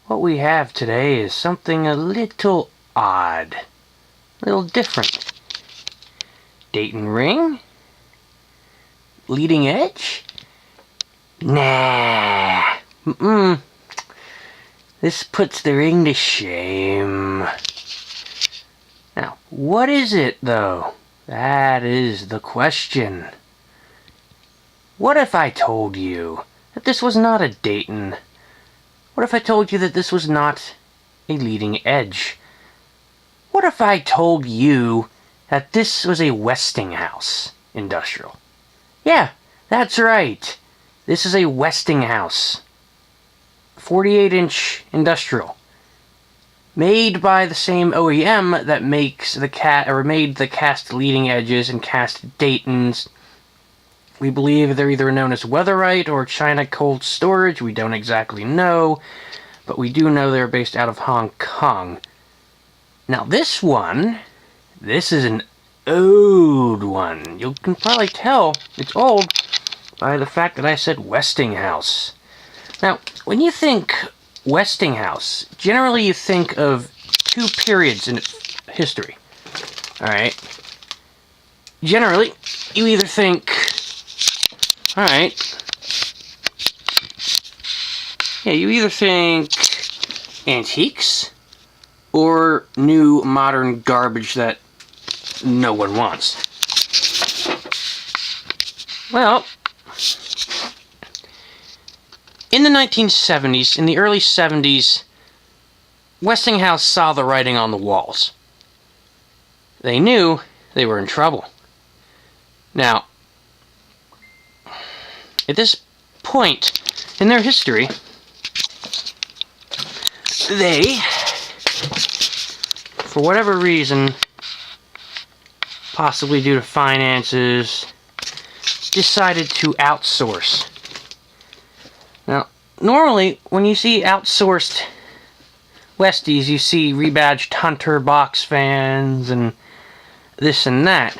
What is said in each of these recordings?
what we have today is something a little odd, a little different. Dayton ring? Leading edge? Nah. This puts the ring to shame. Now, what is it, though? That is the question. What if I told you that this was not a Dayton? What if I told you that this was not a leading edge? What if I told you that this was a Westinghouse industrial? Yeah, that's right. This is a Westinghouse 48-inch industrial, made by the same OEM that makes made the cast leading edges and cast Daytons. We believe they're either known as Weatherite or China Cold Storage. We don't exactly know, but we do know they're based out of Hong Kong. Now this is an old one. You can probably tell it's old by the fact that I said Westinghouse. Now, when you think Westinghouse, generally you think of two periods in history. Alright? Generally, you either think, you either think antiques or new modern garbage that no one wants. Well, in the 1970s, in the early 70s, Westinghouse saw the writing on the walls. They knew they were in trouble. Now, at this point in their history, they, for whatever reason, possibly due to finances, decided to outsource. Now, normally, when you see outsourced Westies, you see rebadged Hunter box fans and this and that.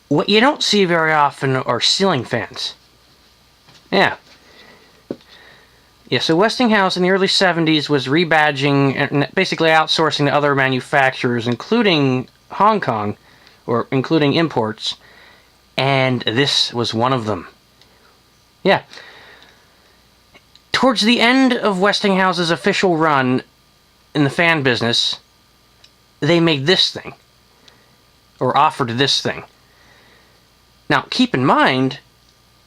What you don't see very often are ceiling fans. Yeah, so Westinghouse in the early 70s was rebadging and basically outsourcing to other manufacturers, including Hong Kong, or including imports, and this was one of them. Yeah. Towards the end of Westinghouse's official run in the fan business, they made this thing, or offered this thing. Now, keep in mind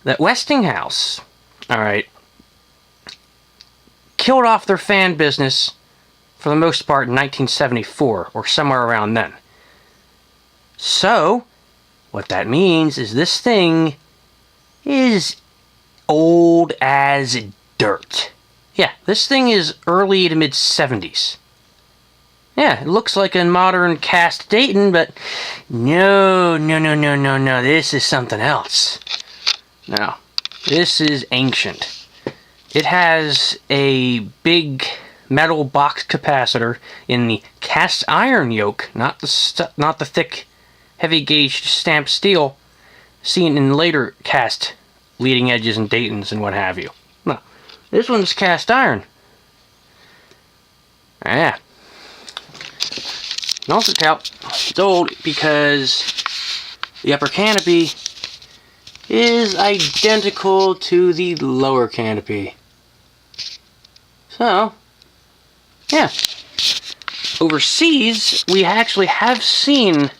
that Westinghouse, killed off their fan business for the most part in 1974, or somewhere around then. So, what that means is this thing is old as dirt. Yeah, this thing is early to mid-70s. Yeah, it looks like a modern cast Dayton, but no, this is something else. No, this is ancient. It has a big metal box capacitor in the cast iron yoke, not the thick, heavy gauge stamped steel seen in later cast leading edges and Daytons and what have you. No, this one's cast iron. Yeah. You can also tell it's old because the upper canopy is identical to the lower canopy. So, yeah. Overseas, we actually have seen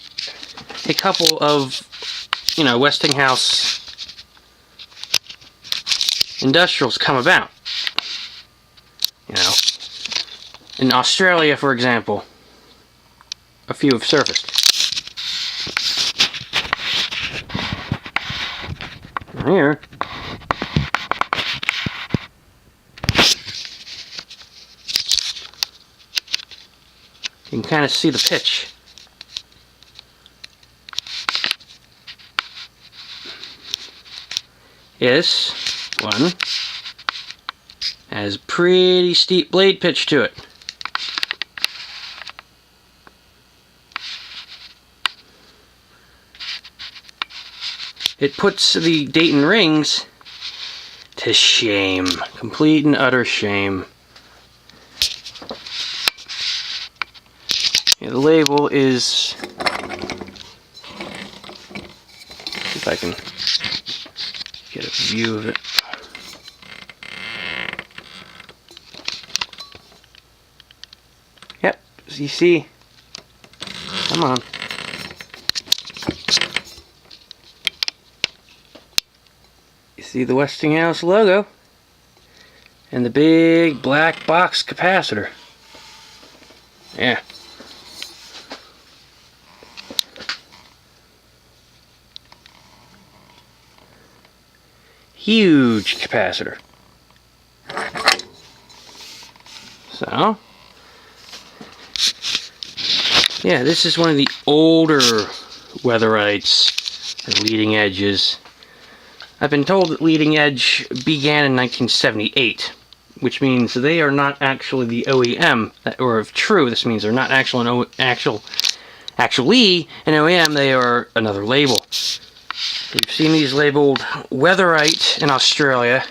a couple of, Westinghouse industrials come about. In Australia, for example, a few have surfaced. Here, you can kind of see the pitch. This one has pretty steep blade pitch to it. It puts the Dayton rings to shame. Complete and utter shame. Yeah, the label is... see if I can get a view of it. Yep, as you see. Come on. You see the Westinghouse logo and the big black box capacitor. Yeah. Huge capacitor. So, yeah, this is one of the older Weatherites, or Leading Edges. I've been told that Leading Edge began in 1978, which means they are not actually the OEM, or if true, this means they're not actually an OEM, they are another label. We've seen these labeled Weatherite in Australia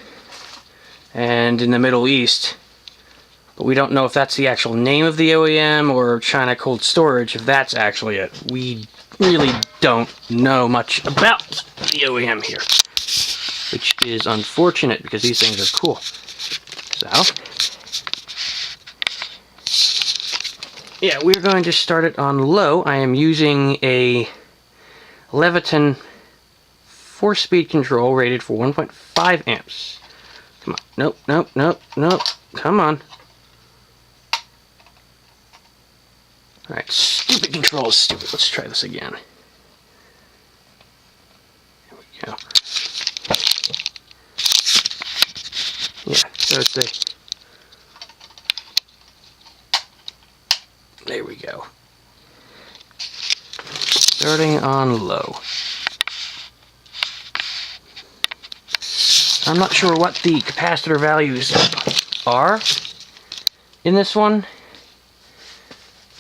and in the Middle East, but we don't know if that's the actual name of the OEM or China Cold Storage, if that's actually it. We really don't know much about the OEM here, which is unfortunate because these things are cool. So, yeah, we're going to start it on low. I am using a Leviton 4-speed control rated for 1.5 amps. Come on. Nope, nope, nope, nope. Come on. Alright, stupid control is stupid. Let's try this again. There we go. Yeah, so it's a... there we go. Starting on low. I'm not sure what the capacitor values are in this one,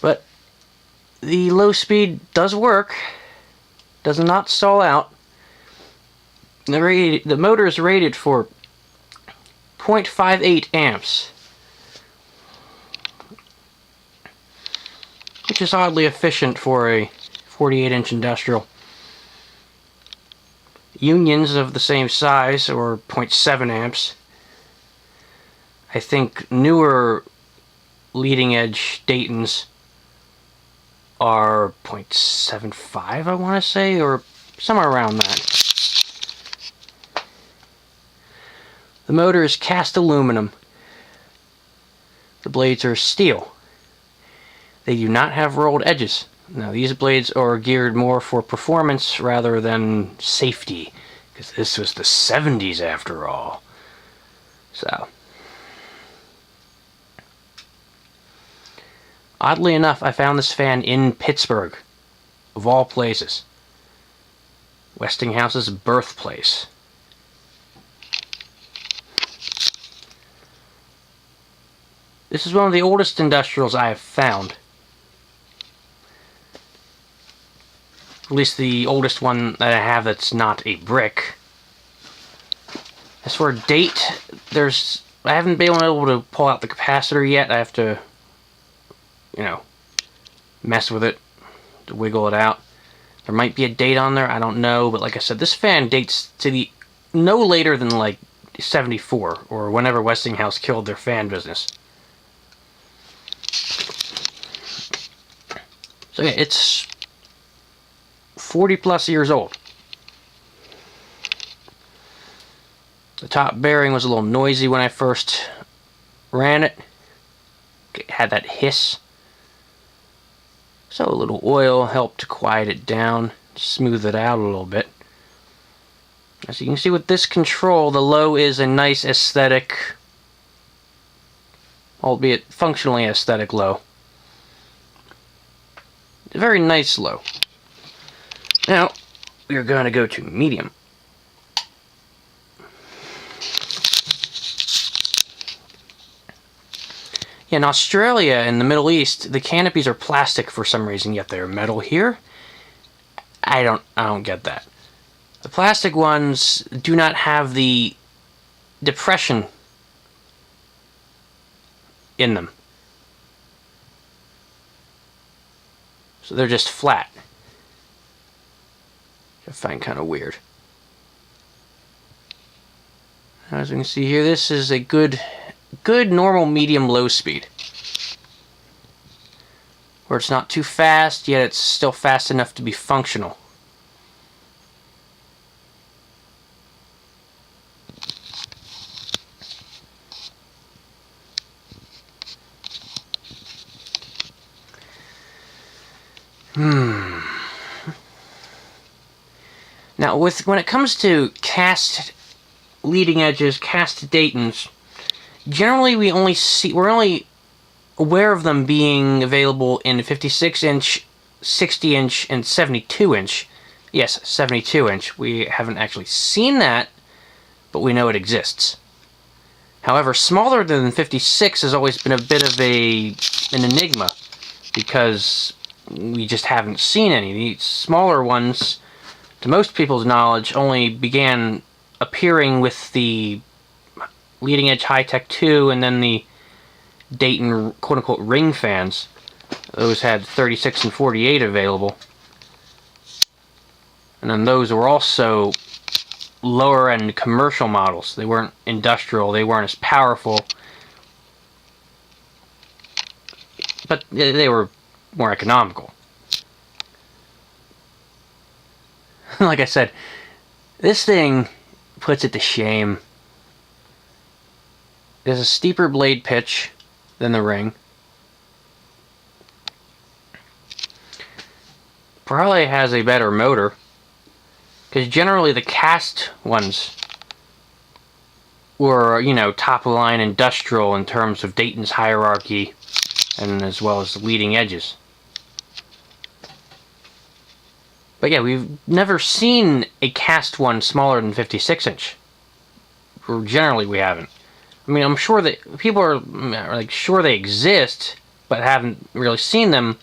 but the low speed does work, does not stall out. The motor is rated for 0.58 amps, which is oddly efficient for a 48-inch industrial. Unions of the same size, or 0.7 amps. I think newer Leading Edge Daytons are 0.75, I want to say, or somewhere around that. The motor is cast aluminum. The blades are steel. They do not have rolled edges. Now, these blades are geared more for performance rather than safety, because this was the 70s after all. So, oddly enough, I found this fan in Pittsburgh, of all places. Westinghouse's birthplace. This is one of the oldest industrials I have found. At least the oldest one that I have that's not a brick. As for a date, I haven't been able to pull out the capacitor yet. I have to, mess with it to wiggle it out. There might be a date on there, I don't know, but like I said, this fan dates to no later than like 74, or whenever Westinghouse killed their fan business. So yeah, it's 40 plus years old. The top bearing was a little noisy when I first ran it. It had that hiss. So a little oil helped to quiet it down, smooth it out a little bit. As you can see with this control, the low is a nice aesthetic, albeit functionally aesthetic low. A very nice low. Now, we are going to go to medium. In Australia and the Middle East, the canopies are plastic for some reason, yet they're metal here. I don't get that. The plastic ones do not have the depression in them. So they're just flat. Which I find kind of weird. As we can see here, this is a good normal medium low speed. Where it's not too fast, yet it's still fast enough to be functional. Now, when it comes to cast leading edges, cast Daytons, generally we're only aware of them being available in 56-inch, 60-inch, and 72-inch. Yes, 72-inch. We haven't actually seen that, but we know it exists. However, smaller than 56 has always been a bit of an enigma, because we just haven't seen any. The smaller ones, to most people's knowledge, only began appearing with the Leading Edge High-Tech 2 and then the Dayton quote-unquote ring fans. Those had 36 and 48 available. And then those were also lower-end commercial models. They weren't industrial, they weren't as powerful. But they were more economical. Like I said, this thing puts it to shame. There's a steeper blade pitch than the ring. Probably has a better motor, because generally the cast ones were, you know, top of the line industrial in terms of Dayton's hierarchy, and as well as the leading edges. But yeah, we've never seen a cast one smaller than 56-inch. Generally, we haven't. I mean, I'm sure that people are like sure they exist, but haven't really seen them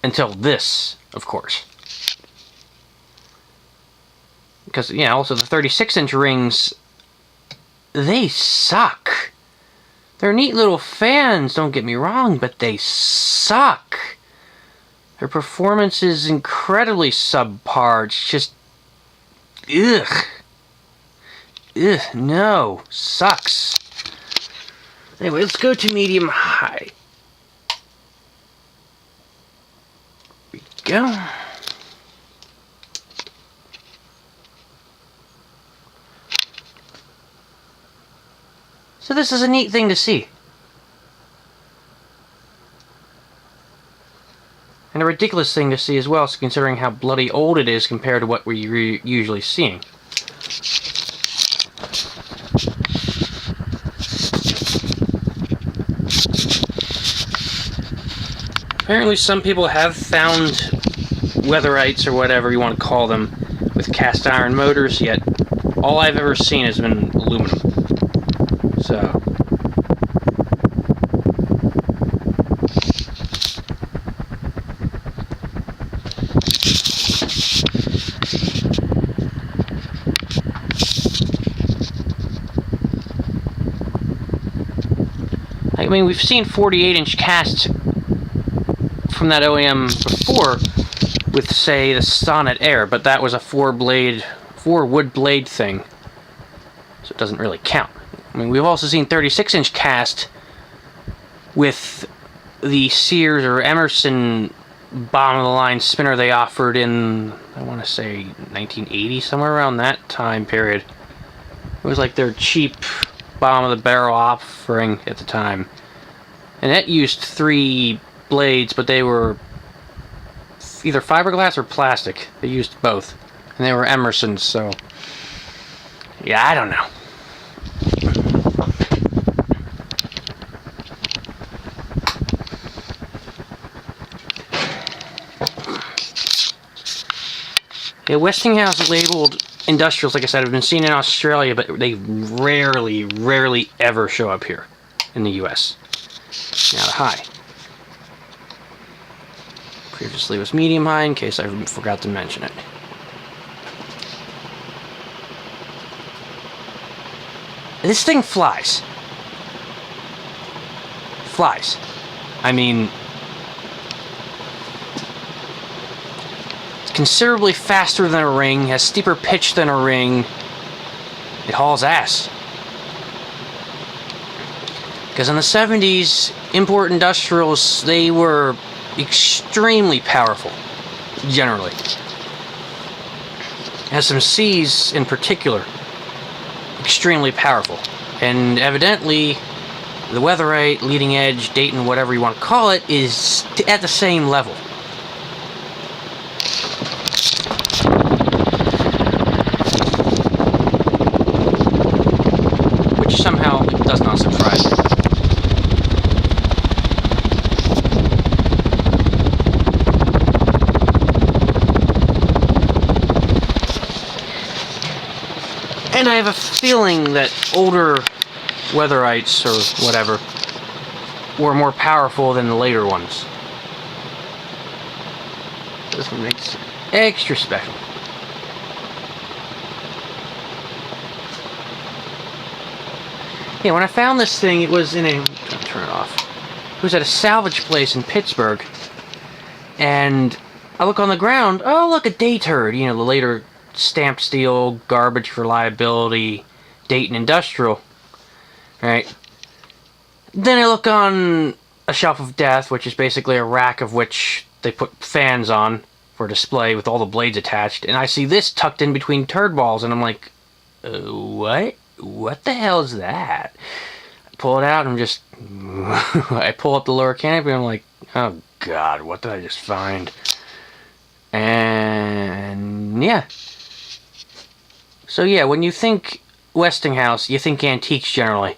until this, of course. Because, yeah, also the 36-inch rings, they suck. They're neat little fans, don't get me wrong, but they suck. Their performance is incredibly subpar. It's just, ugh. Ugh, no. Sucks. Anyway, let's go to medium high. There we go. So this is a neat thing to see. And a ridiculous thing to see as well, considering how bloody old it is compared to what we're usually seeing. Apparently some people have found Weatherites, or whatever you want to call them, with cast iron motors, yet all I've ever seen has been aluminum. So... I mean, we've seen 48-inch casts from that OEM before with, say, the Sonnet Air, but that was a four wood blade thing, so it doesn't really count. I mean, we've also seen 36-inch cast with the Sears or Emerson bottom-of-the-line spinner they offered in, I want to say, 1980, somewhere around that time period. It was like their cheap bottom-of-the-barrel offering at the time. And it used 3 blades, but they were either fiberglass or plastic. They used both. And they were Emerson's, so... yeah, I don't know. Yeah, Westinghouse labeled industrials, like I said, have been seen in Australia, but they rarely ever show up here in the US. Now the high. Previously was medium high, in case I forgot to mention it. This thing flies. Flies. I mean, considerably faster than a ring, has steeper pitch than a ring. It hauls ass. Because in the 70s, import industrials, they were extremely powerful, generally. SMCs, in particular, extremely powerful. And evidently, the Weatherite, Leading Edge, Dayton, whatever you want to call it, is at the same level. Which somehow does not surprise me. And I have a feeling that older Weatherites, or whatever, were more powerful than the later ones. This one makes it extra special. Yeah, when I found this thing, it was in a... turn it off. It was at a salvage place in Pittsburgh. And I look on the ground, oh, look, a day turd. You know, the later stamped steel, garbage for liability, Dayton Industrial. Right? Then I look on a shelf of death, which is basically a rack of which they put fans on for display with all the blades attached, and I see this tucked in between turd balls, and I'm like, what? What the hell is that? I pull it out, and I'm just... I pull up the lower canopy, and I'm like, oh god, what did I just find? And... yeah. So yeah, when you think Westinghouse, you think antiques generally.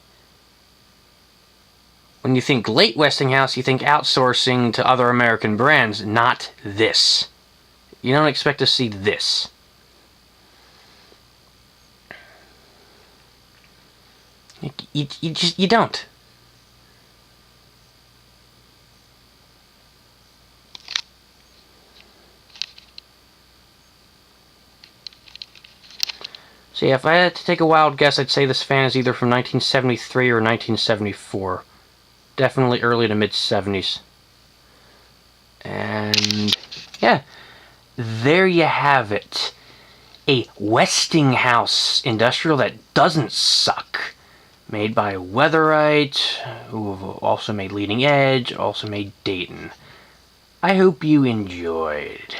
When you think late Westinghouse, you think outsourcing to other American brands, not this. You don't expect to see this. You don't. So yeah, if I had to take a wild guess, I'd say this fan is either from 1973 or 1974. Definitely early to mid-70s. And yeah, there you have it. A Westinghouse industrial that doesn't suck. Made by Weatherite, who have also made Leading Edge, also made Dayton. I hope you enjoyed.